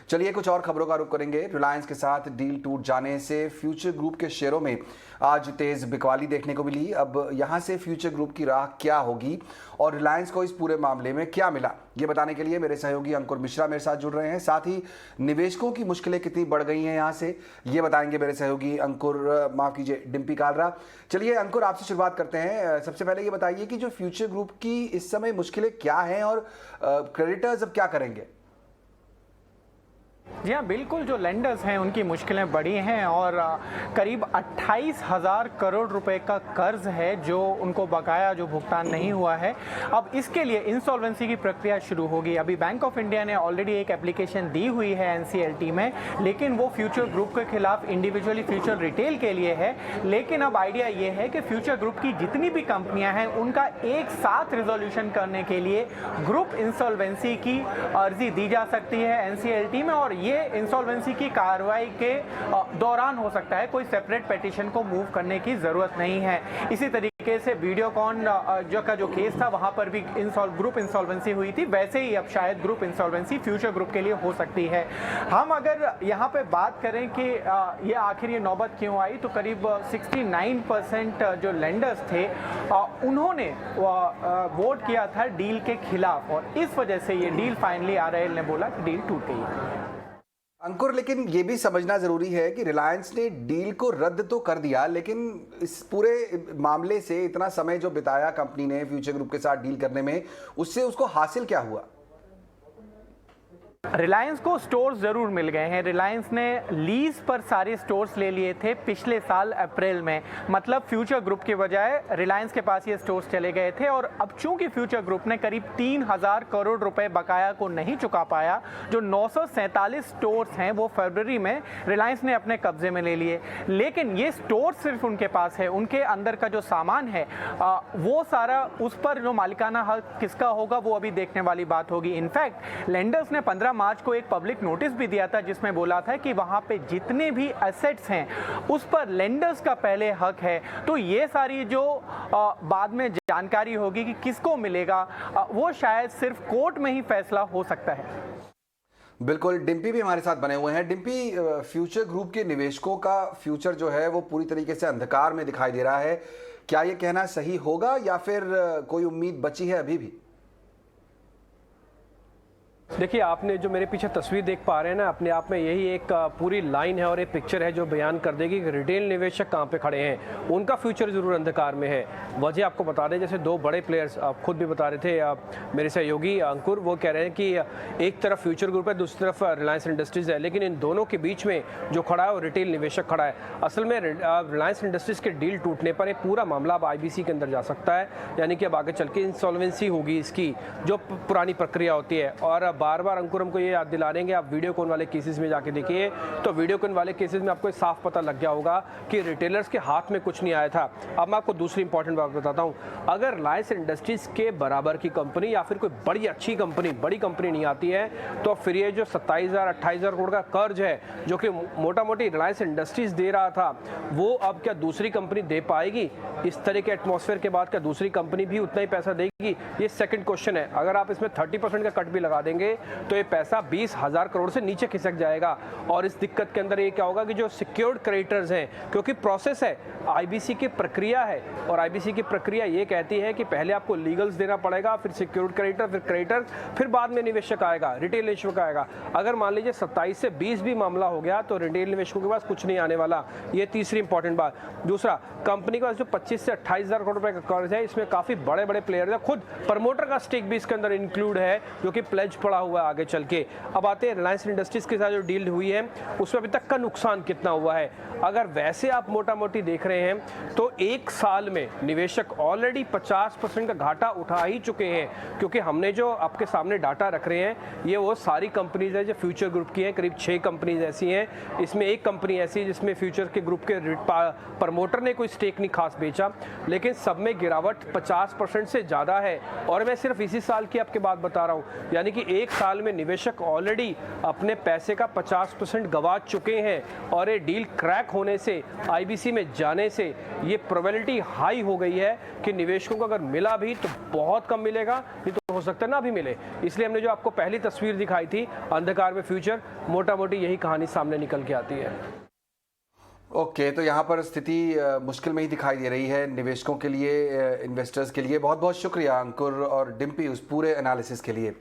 चलिए कुछ और खबरों का रुख करेंगे। रिलायंस के साथ डील टूट जाने से फ्यूचर ग्रुप के शेयरों में आज तेज बिकवाली देखने को मिली। अब यहां से फ्यूचर ग्रुप की राह क्या होगी और रिलायंस को इस पूरे मामले में क्या मिला, ये बताने के लिए मेरे सहयोगी अंकुर मिश्रा मेरे साथ जुड़ रहे हैं। साथ ही निवेशकों की मुश्किलें कितनी बढ़ गई हैं यहां से, ये बताएंगे मेरे सहयोगी अंकुर, माफ कीजिए, डिम्पी कालरा। चलिए अंकुर, आपसे शुरुआत करते हैं। सबसे पहले ये बताइए कि जो फ्यूचर ग्रुप की इस समय मुश्किलें क्या हैं और क्रेडिटर्स अब क्या करेंगे। जी हाँ, बिल्कुल, जो लेंडर्स हैं उनकी मुश्किलें बढ़ी हैं और करीब 28,000 करोड़ रुपए का कर्ज है जो उनको बकाया, जो भुगतान नहीं हुआ है। अब इसके लिए इंसॉल्वेंसी की प्रक्रिया शुरू होगी। अभी बैंक ऑफ इंडिया ने ऑलरेडी एक एप्लीकेशन दी हुई है एनसीएलटी में, लेकिन वो फ्यूचर ग्रुप के खिलाफ इंडिविजुअली फ्यूचर रिटेल के लिए है। लेकिन अब आइडिया ये है कि फ्यूचर ग्रुप की जितनी भी कंपनियां हैं उनका एक साथ रिजोल्यूशन करने के लिए ग्रुप इंसॉल्वेंसी की अर्जी दी जा सकती है एनसीएलटी में, और ये इंसॉल्वेंसी की कार्रवाई के दौरान हो सकता है। कोई सेपरेट पिटीशन को मूव करने की जरूरत नहीं है। इसी तरीके से वीडियोकॉन जो केस था वहां पर भी ग्रुप इंसॉल्वेंसी हुई थी, वैसे ही अब शायद ग्रुप इंसॉल्वेंसी फ्यूचर ग्रुप के लिए हो सकती है। हम अगर यहाँ पे बात करें कि ये आखिर ये नौबत क्यों आई, तो करीब 69% जो लेंडर्स थे उन्होंने वोट किया था डील के खिलाफ, और इस वजह से ये डील फाइनली आरआईएल ने बोला कि डील टूट गई। अंकुर, लेकिन ये भी समझना जरूरी है कि रिलायंस ने डील को रद्द तो कर दिया, लेकिन इस पूरे मामले से इतना समय जो बिताया कंपनी ने फ्यूचर ग्रुप के साथ डील करने में, उससे उसको हासिल क्या हुआ? रिलायंस को स्टोर्स जरूर मिल गए हैं। रिलायंस ने लीज पर सारे स्टोर्स ले लिए थे पिछले साल अप्रैल में, मतलब फ्यूचर ग्रुप के बजाय रिलायंस के पास ये स्टोर्स चले गए थे। और अब चूंकि फ्यूचर ग्रुप ने करीब 3,000 करोड़ रुपए बकाया को नहीं चुका पाया, जो 947 स्टोर्स हैं वो फरवरी में रिलायंस ने अपने कब्जे में ले लिए। लेकिन ये स्टोर सिर्फ उनके पास है, उनके अंदर का जो सामान है वो सारा, उस पर जो मालिकाना हक किसका होगा वो अभी देखने वाली बात होगी। इनफैक्ट लेंडर्स ने 15 मार्च को एक पब्लिक नोटिस भी दिया था जिसमें बोला था कि वहां पे जितने भी एसेट्स हैं उस पर लेंडर्स का पहले हक है। तो ये सारी जो बाद में जानकारी होगी कि किसको मिलेगा, वो शायद सिर्फ कोर्ट में ही फैसला हो सकता है। बिल्कुल, डिम्पी भी हमारे साथ बने हुए हैं। डिम्पी, फ्यूचर ग्रुप के निवेशकों का फ्यूचर जो है वो पूरी तरीके से अंधकार में दिखाई दे रहा है, क्या ये कहना सही होगा या फिर कोई उम्मीद बची है अभी भी? देखिए, आपने जो मेरे पीछे तस्वीर देख पा रहे हैं ना, अपने आप में यही एक पूरी लाइन है और एक पिक्चर है जो बयान कर देगी कि रिटेल निवेशक कहाँ पे खड़े हैं। उनका फ्यूचर ज़रूर अंधकार में है। वजह आपको बता दें, जैसे दो बड़े प्लेयर्स आप खुद भी बता रहे थे, मेरे सहयोगी अंकुर, वो कह रहे हैं कि एक तरफ फ्यूचर ग्रुप है, दूसरी तरफ रिलायंस इंडस्ट्रीज़ है, लेकिन इन दोनों के बीच में जो खड़ा है वो रिटेल निवेशक खड़ा है। असल में रिलायंस इंडस्ट्रीज़ के डील टूटने पर एक पूरा मामला अब IBC के अंदर जा सकता है, यानी कि अब आगे चल के इंसॉल्वेंसी होगी इसकी, जो पुरानी प्रक्रिया होती है। और बार बार अंकुर हमको ये याद दिला रहे हैं कि आप वीडियोकॉन वाले केसेस में जाके देखिए, तो वीडियोकॉन वाले केसेस में आपको साफ पता लग गया होगा कि रिटेलर्स के हाथ में कुछ नहीं आया था। अब मैं आपको दूसरी इंपॉर्टेंट बात बताता हूँ, अगर रिलायंस इंडस्ट्रीज के बराबर की कंपनी या फिर कोई बड़ी अच्छी कंपनी, बड़ी कंपनी नहीं आती है, तो फिर ये जो 27,000-28,000 करोड़ का कर्ज है जो कि मोटा मोटी रिलायंस इंडस्ट्रीज दे रहा था, वो अब क्या दूसरी कंपनी दे पाएगी? इस तरह के एटमॉस्फेयर के बाद क्या दूसरी कंपनी भी उतना ही पैसा देगी? ये सेकंड क्वेश्चन है। अगर आप इसमें 30% का कट भी लगा देंगे तो ये पैसा 20,000 करोड़ से नीचे खिसक जाएगा। और इस दिक्कत के अंदर ये क्या होगा कि जो सिक्योर्ड क्रेडिटर्स हैं, क्योंकि प्रोसेस है, IBC की प्रक्रिया है, और IBC की प्रक्रिया ये कहती है कि पहले आपको लीगल्स देना पड़ेगा, फिर सिक्योर्ड क्रेडिटर, फिर क्रेडिटर, फिर बाद में निवेशक आएगा, रिटेल निवेशक आएगा। अगर मान लीजिए 27 से 20 भी मामला हो गया तो रिटेल निवेशकों के पास कुछ नहीं आने वाला। ये तीसरी इंपॉर्टेंट बात। दूसरा, कंपनी के पास जो 25 से 28,000 करोड़ रुपए का कर्ज है, इसमें काफी बड़े बड़े प्लेयर है, खुद प्रमोटर का स्टेक भी इसके अंदर इंक्लूड है, जो कि प्लेज पड़ा हुआ है आगे चल के। अब आते हैं रिलायंस इंडस्ट्रीज के साथ जो डील हुई है उसमें अभी तक का नुकसान कितना हुआ है। अगर वैसे आप मोटा मोटी देख रहे हैं तो एक साल में निवेशक ऑलरेडी 50% का घाटा उठा ही चुके हैं, क्योंकि हमने जो आपके सामने डाटा रख रहे हैं ये वो सारी कंपनीज है जो फ्यूचर ग्रुप की हैं। करीब 6 कंपनीज ऐसी हैं, इसमें एक कंपनी ऐसी है जिसमें फ्यूचर के ग्रुप के प्रमोटर ने कोई स्टेक नहीं खास बेचा, लेकिन सब में गिरावट 50% से ज़्यादा है। और मैं सिर्फ इसी साल की आपके बात बता रहा हूँ, यानी कि एक एक साल में निवेशक ऑलरेडी अपने पैसे का 50% गवा चुके हैं और ये डील क्रैक होने से, आईबीसी में जाने से ये प्रोबेबिलिटी हाई हो गई है कि निवेशकों को अगर मिला भी तो बहुत कम मिलेगा, नहीं तो हो सकता है ना भी मिले। इसलिए हमने जो आपको पहली तस्वीर दिखाई थी अंधकार में फ्यूचर, मोटा मोटी यही कहानी सामने निकल के आती है। ओके, तो यहाँ पर स्थिति मुश्किल में ही दिखाई दे रही है निवेशकों के लिए, इन्वेस्टर्स के लिए। बहुत बहुत शुक्रिया अंकुर और डिम्पी उस पूरे एनालिसिस के लिए।